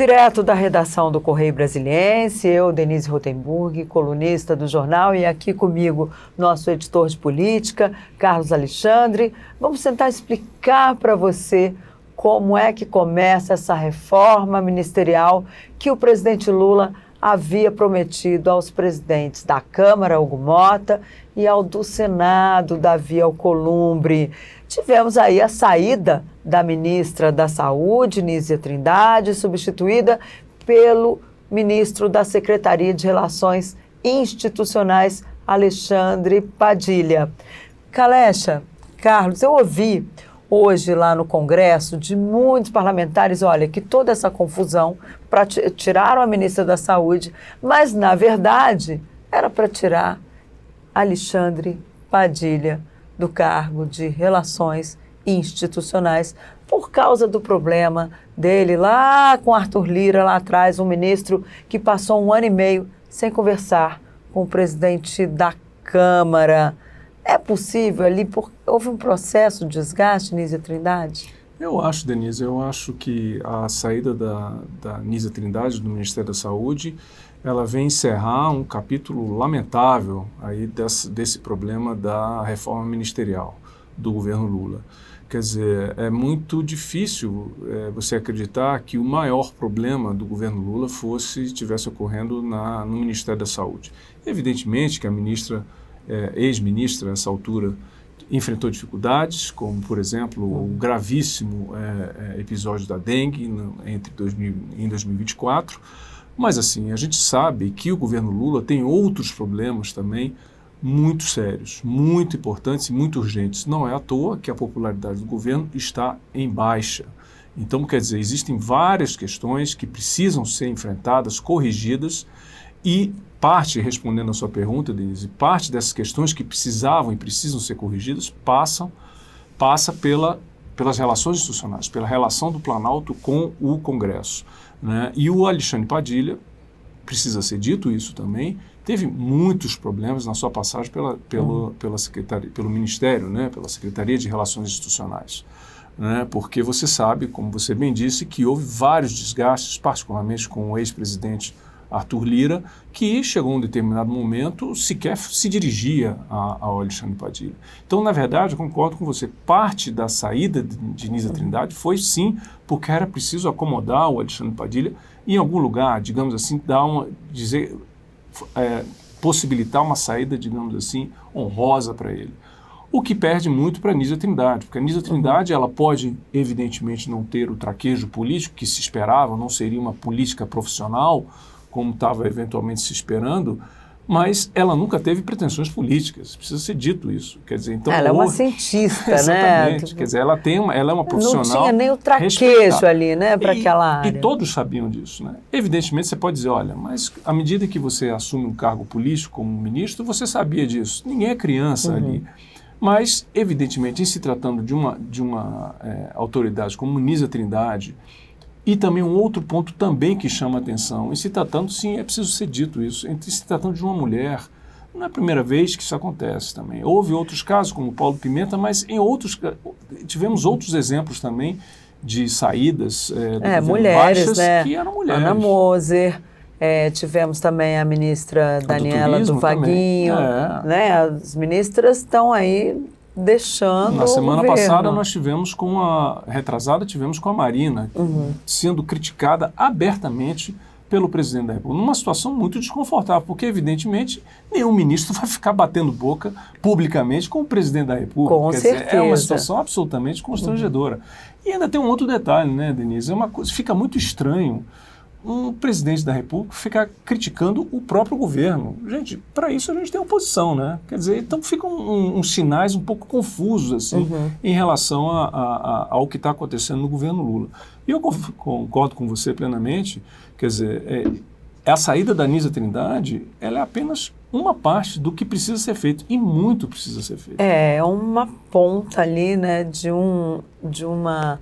Direto da redação do Correio Brasiliense, eu, Denise Rotenburg, colunista do jornal, e aqui comigo nosso editor de política, Carlos Alexandre. Vamos tentar explicar para você como é que começa essa reforma ministerial que o presidente Lula havia prometido aos presidentes da Câmara, Hugo Motta, e ao do Senado, Davi Alcolumbre. Tivemos aí a saída da ministra da Saúde, Nízia Trindade, substituída pelo ministro da Secretaria de Relações Institucionais, Alexandre Padilha. Calecha, Carlos, eu ouvi hoje lá no Congresso de muitos parlamentares, olha, que toda essa confusão para tiraram a ministra da Saúde, mas na verdade era para tirar Alexandre Padilha do cargo de Relações Institucionais por causa do problema dele lá com Arthur Lira, lá atrás, um ministro que passou 1 ano e meio sem conversar com o presidente da Câmara. É possível ali, porque houve um processo de desgaste, Nízia Trindade? Eu acho, Denise, que a saída da Nízia Trindade do Ministério da Saúde, ela vem encerrar um capítulo lamentável aí desse problema da reforma ministerial do governo Lula. Quer dizer, é muito difícil você acreditar que o maior problema do governo Lula estivesse ocorrendo no Ministério da Saúde. Evidentemente que a ex-ministra, nessa altura, enfrentou dificuldades, como, por exemplo, o gravíssimo episódio da dengue em 2024, mas, assim, a gente sabe que o governo Lula tem outros problemas também muito sérios, muito importantes e muito urgentes. Não é à toa que a popularidade do governo está em baixa. Então, quer dizer, existem várias questões que precisam ser enfrentadas, corrigidas, e respondendo a sua pergunta, Denise, parte dessas questões que precisavam e precisam ser corrigidas passa pelas relações institucionais, pela relação do Planalto com o Congresso, né? E o Alexandre Padilha, precisa ser dito isso também, teve muitos problemas na sua passagem pelo Ministério, né? Pela Secretaria de Relações Institucionais, né? Porque você sabe, como você bem disse, que houve vários desgastes, particularmente com o ex-presidente Arthur Lira, que chegou a um determinado momento sequer se dirigia ao Alexandre Padilha. Então, na verdade, eu concordo com você, parte da saída de Nízia Trindade foi sim porque era preciso acomodar o Alexandre Padilha em algum lugar, digamos assim, possibilitar uma saída, digamos assim, honrosa para ele. O que perde muito para a Nízia Trindade, porque a Nízia Trindade ela pode, evidentemente, não ter o traquejo político que se esperava, não seria uma política profissional, como estava eventualmente se esperando, mas ela nunca teve pretensões políticas, precisa ser dito isso. Quer dizer, então, ela é uma cientista, exatamente, né? Quer dizer, ela é uma profissional. Não tinha nem o traquejo ali, né, para aquela área. E todos sabiam disso, né? Evidentemente, você pode dizer, olha, mas à medida que você assume um cargo político como ministro, você sabia disso. Ninguém é criança ali. Mas, evidentemente, em se tratando de uma autoridade como Nízia Trindade, e também um outro ponto também que chama a atenção, em se tratando, sim, é preciso ser dito isso, em se tratando de uma mulher, não é a primeira vez que isso acontece também. Houve outros casos, como o Paulo Pimenta, mas tivemos outros exemplos também de saídas do mulheres, baixas, né? Que eram mulheres. Ana Moser, tivemos também a ministra Daniela do Vaguinho, né? As ministras estão aí deixando Na semana o governo. passada nós tivemos com a Marina, sendo criticada abertamente pelo presidente da República, numa situação muito desconfortável, porque evidentemente nenhum ministro vai ficar batendo boca publicamente com o presidente da República. Com certeza. É uma situação absolutamente constrangedora. E ainda tem um outro detalhe, né, Denise? Fica muito estranho um presidente da República ficar criticando o próprio governo. Gente, para isso a gente tem oposição, né? Quer dizer, então ficam uns sinais um pouco confusos, assim, em relação ao que está acontecendo no governo Lula. E eu concordo com você plenamente, quer dizer, a saída da Nízia Trindade, ela é apenas uma parte do que precisa ser feito, e muito precisa ser feito. É uma ponta ali, né, de uma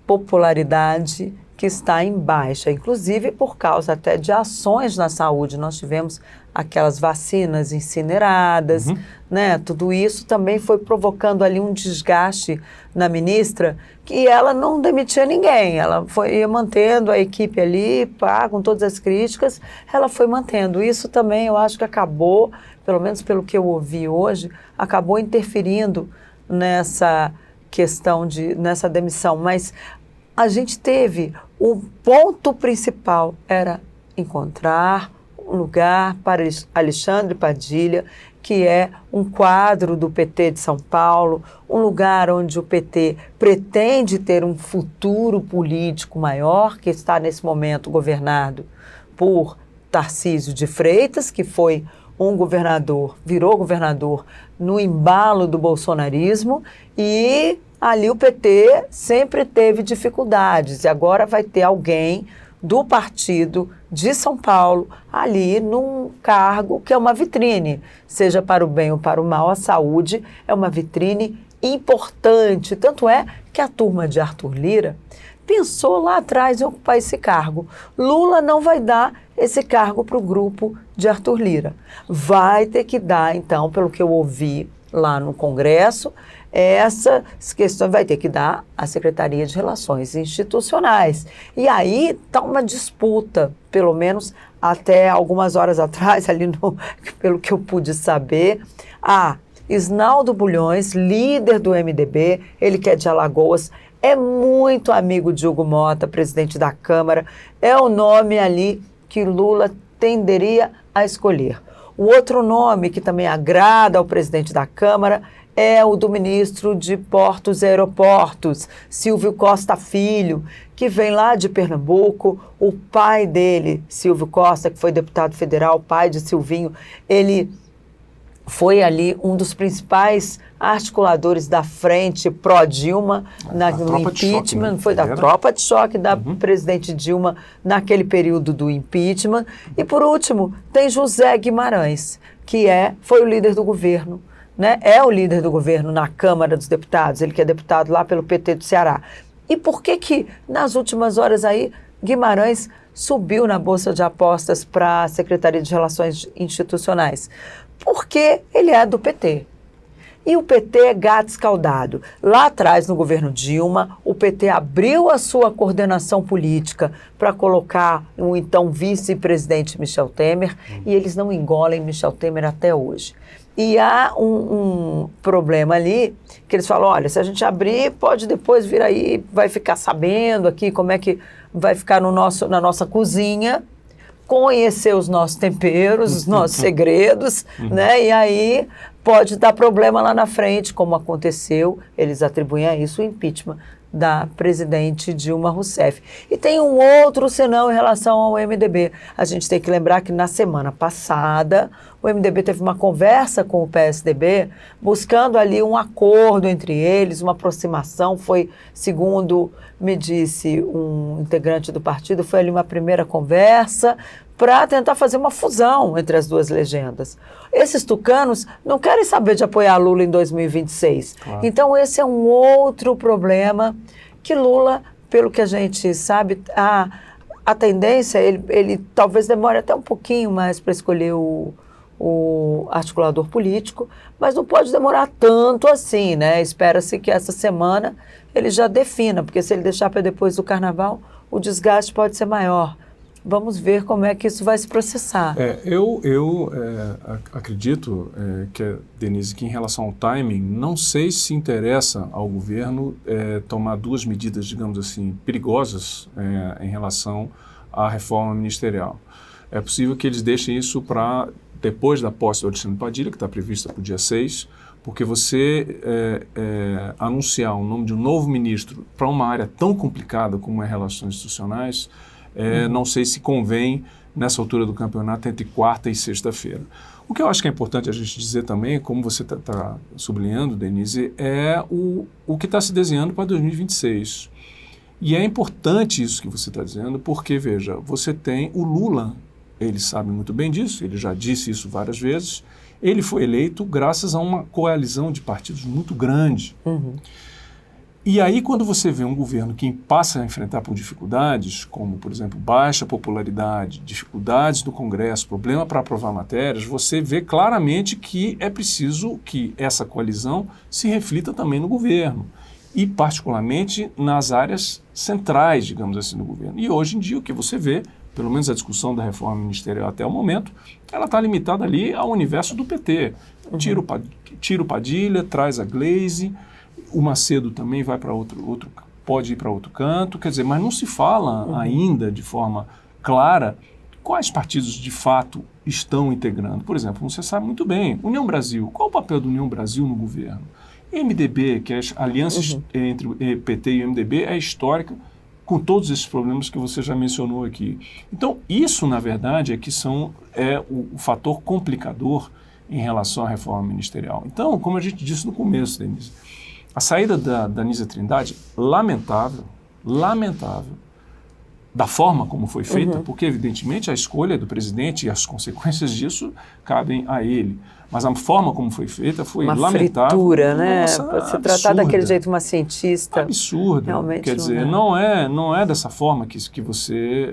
popularidade que que está em baixa, inclusive por causa até de ações na saúde. Nós tivemos aquelas vacinas incineradas, né? Tudo isso também foi provocando ali um desgaste na ministra, que ela não demitia ninguém, ela ia mantendo a equipe ali, pá, com todas as críticas, ela foi mantendo. Isso também eu acho que acabou, pelo menos pelo que eu ouvi hoje, acabou interferindo nessa questão nessa demissão. Mas a gente teve, o ponto principal era encontrar um lugar para Alexandre Padilha, que é um quadro do PT de São Paulo, um lugar onde o PT pretende ter um futuro político maior, que está nesse momento governado por Tarcísio de Freitas, que foi um governador, virou governador no embalo do bolsonarismo, e ali o PT sempre teve dificuldades, e agora vai ter alguém do partido de São Paulo ali num cargo que é uma vitrine, seja para o bem ou para o mal, a saúde é uma vitrine importante, tanto é que a turma de Arthur Lira pensou lá atrás em ocupar esse cargo. Lula não vai dar esse cargo para o grupo de Arthur Lira. Vai ter que dar, então, pelo que eu ouvi lá no Congresso, essas questões vai ter que dar à Secretaria de Relações Institucionais. E aí está uma disputa, pelo menos até algumas horas atrás, ali pelo que eu pude saber, Isnaldo Bulhões, líder do MDB, ele que é de Alagoas, é muito amigo de Hugo Mota, presidente da Câmara, é o nome ali que Lula tenderia a escolher. O outro nome que também agrada ao presidente da Câmara é o do ministro de Portos e Aeroportos, Silvio Costa Filho, que vem lá de Pernambuco. O pai dele, Silvio Costa, que foi deputado federal, pai de Silvinho, ele foi ali um dos principais articuladores da frente pró-Dilma no impeachment, né? Foi da tropa de choque da presidente Dilma naquele período do impeachment. E por último, tem José Guimarães, que foi o líder do governo, né? É o líder do governo na Câmara dos Deputados, ele que é deputado lá pelo PT do Ceará. E por que nas últimas horas aí Guimarães subiu na Bolsa de Apostas para a Secretaria de Relações Institucionais? Porque ele é do PT. E o PT é gato escaldado. Lá atrás, no governo Dilma, o PT abriu a sua coordenação política para colocar o então vice-presidente Michel Temer, e eles não engolem Michel Temer até hoje. E há um problema ali, que eles falam, olha, se a gente abrir, pode depois vir aí, vai ficar sabendo aqui como é que vai ficar na nossa cozinha, conhecer os nossos temperos, os nossos segredos, né? E aí pode dar problema lá na frente, como aconteceu, eles atribuem a isso o impeachment da presidente Dilma Rousseff. E tem um outro senão em relação ao MDB. A gente tem que lembrar que na semana passada o MDB teve uma conversa com o PSDB, buscando ali um acordo entre eles, uma aproximação. Foi, segundo me disse um integrante do partido, foi ali uma primeira conversa para tentar fazer uma fusão entre as duas legendas. Esses tucanos não querem saber de apoiar Lula em 2026. Claro. Então esse é um outro problema que Lula, pelo que a gente sabe, a tendência, ele talvez demore até um pouquinho mais para escolher o articulador político, mas não pode demorar tanto assim, né? Espera-se que essa semana ele já defina, porque se ele deixar para depois do Carnaval, o desgaste pode ser maior. Vamos ver como é que isso vai se processar. Eu acredito, Denise, que em relação ao timing, não sei se interessa ao governo tomar duas medidas, digamos assim, perigosas em relação à reforma ministerial. É possível que eles deixem isso para depois da posse do Alexandre Padilha, que está prevista para o dia 6, porque você anunciar o nome de um novo ministro para uma área tão complicada como é relações institucionais, não sei se convém nessa altura do campeonato entre quarta e sexta-feira. O que eu acho que é importante a gente dizer também, como você está sublinhando, Denise, é o que está se desenhando para 2026. E é importante isso que você está dizendo, porque, veja, você tem o Lula, ele sabe muito bem disso, ele já disse isso várias vezes, ele foi eleito graças a uma coalizão de partidos muito grande. E aí, quando você vê um governo que passa a enfrentar por dificuldades, como, por exemplo, baixa popularidade, dificuldades do Congresso, problema para aprovar matérias, você vê claramente que é preciso que essa coalizão se reflita também no governo e, particularmente, nas áreas centrais, digamos assim, do governo. E hoje em dia, o que você vê, pelo menos a discussão da reforma ministerial até o momento, ela está limitada ali ao universo do PT. Tira o Padilha, traz a Gleisi, o Macedo também vai para pode ir para outro canto, quer dizer, mas não se fala ainda de forma clara quais partidos de fato estão integrando. Por exemplo, você sabe muito bem, União Brasil, qual o papel da União Brasil no governo? MDB, que é a aliança entre o PT e o MDB, é histórica, com todos esses problemas que você já mencionou aqui. Então, isso, na verdade, é o fator complicador em relação à reforma ministerial. Então, como a gente disse no começo, Denise, a saída da Nízia Trindade, lamentável, da forma como foi feita, porque, evidentemente, a escolha do presidente e as consequências disso cabem a ele. Mas a forma como foi feita foi lamentável. Uma fritura, né? Nossa, pode se tratar daquele jeito, uma cientista. Absurda. Realmente quer dizer, não é dessa forma que você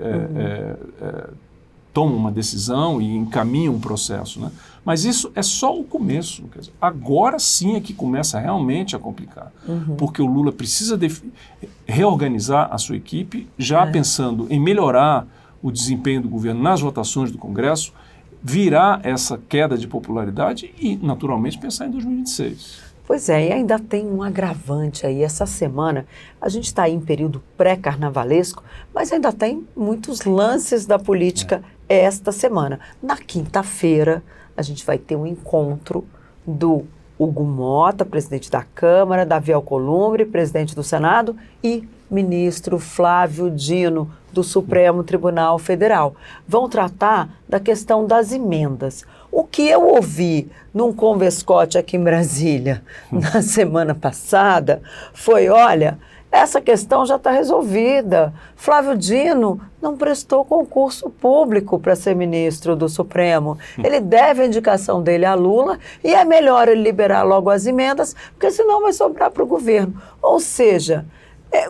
toma uma decisão e encaminha um processo, né? Mas isso é só o começo. Quer dizer, agora sim é que começa realmente a complicar. Porque o Lula precisa reorganizar a sua equipe, já pensando em melhorar o desempenho do governo nas votações do Congresso, virar essa queda de popularidade e, naturalmente, pensar em 2026. Pois é, e ainda tem um agravante aí. Essa semana, a gente está em período pré-carnavalesco, mas ainda tem muitos lances da política esta semana. Na quinta-feira, a gente vai ter um encontro do Hugo Mota, presidente da Câmara, Davi Alcolumbre, presidente do Senado, e ministro Flávio Dino, do Supremo Tribunal Federal. Vão tratar da questão das emendas. O que eu ouvi num converscote aqui em Brasília na semana passada foi, olha, essa questão já está resolvida. Flávio Dino não prestou concurso público para ser ministro do Supremo. Ele deve a indicação dele a Lula e é melhor ele liberar logo as emendas, porque senão vai sobrar para o governo. Ou seja,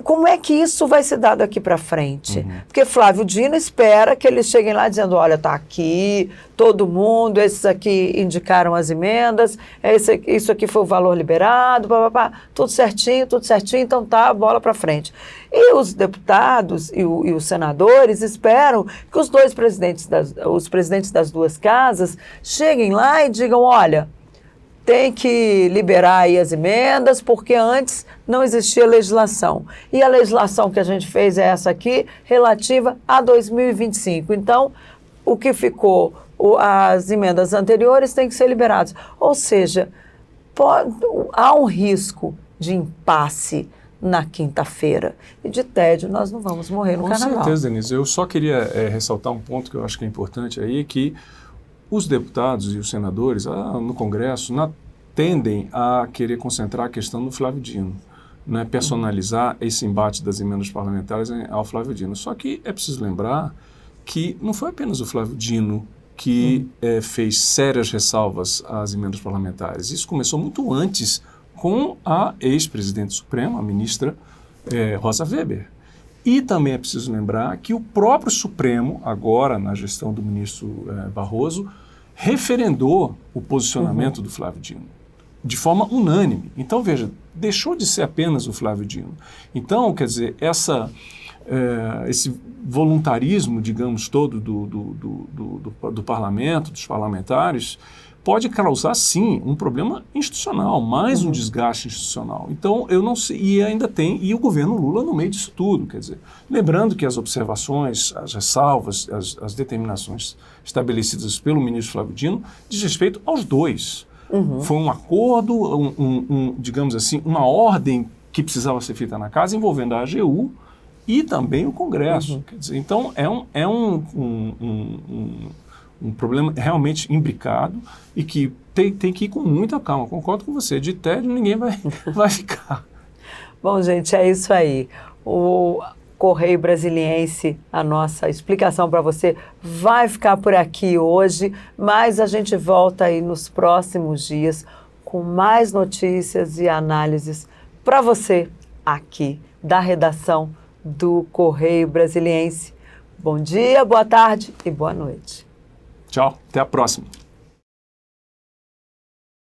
como é que isso vai ser dado aqui para frente? Porque Flávio Dino espera que eles cheguem lá dizendo, olha, está aqui, todo mundo, esses aqui indicaram as emendas, isso aqui foi o valor liberado, tudo certinho, então tá, bola para frente. E os deputados e os senadores esperam que os presidentes das duas casas cheguem lá e digam, olha, tem que liberar aí as emendas, porque antes não existia legislação. E a legislação que a gente fez é essa aqui, relativa a 2025. Então, o que ficou, as emendas anteriores têm que ser liberadas. Ou seja, há um risco de impasse na quinta-feira. E de tédio nós não vamos morrer no carnaval. Com certeza, Denise. Eu só queria ressaltar um ponto que eu acho que é importante aí, que os deputados e os senadores no Congresso tendem a querer concentrar a questão no Flávio Dino, né, personalizar esse embate das emendas parlamentares ao Flávio Dino. Só que é preciso lembrar que não foi apenas o Flávio Dino que fez sérias ressalvas às emendas parlamentares. Isso começou muito antes com a ex-presidente Suprema, a ministra Rosa Weber. E também é preciso lembrar que o próprio Supremo, agora na gestão do ministro Barroso, referendou o posicionamento do Flávio Dino, de forma unânime. Então, veja, deixou de ser apenas o Flávio Dino. Então, quer dizer, esse voluntarismo, digamos, todo do parlamento, dos parlamentares, pode causar, sim, um problema institucional, mais um desgaste institucional. Então, eu não sei, e ainda tem, e o governo Lula no meio disso tudo, quer dizer, lembrando que as observações, as ressalvas, as determinações estabelecidas pelo ministro Flávio Dino diz respeito aos dois. Foi um acordo, digamos assim, uma ordem que precisava ser feita na casa envolvendo a AGU e também o Congresso. Quer dizer, então, é um problema realmente imbricado e que tem que ir com muita calma. Concordo com você, de tédio ninguém vai ficar. Bom, gente, é isso aí. O Correio Brasiliense, a nossa explicação para você vai ficar por aqui hoje, mas a gente volta aí nos próximos dias com mais notícias e análises para você aqui da redação do Correio Brasiliense. Bom dia, boa tarde e boa noite. Tchau, até a próxima.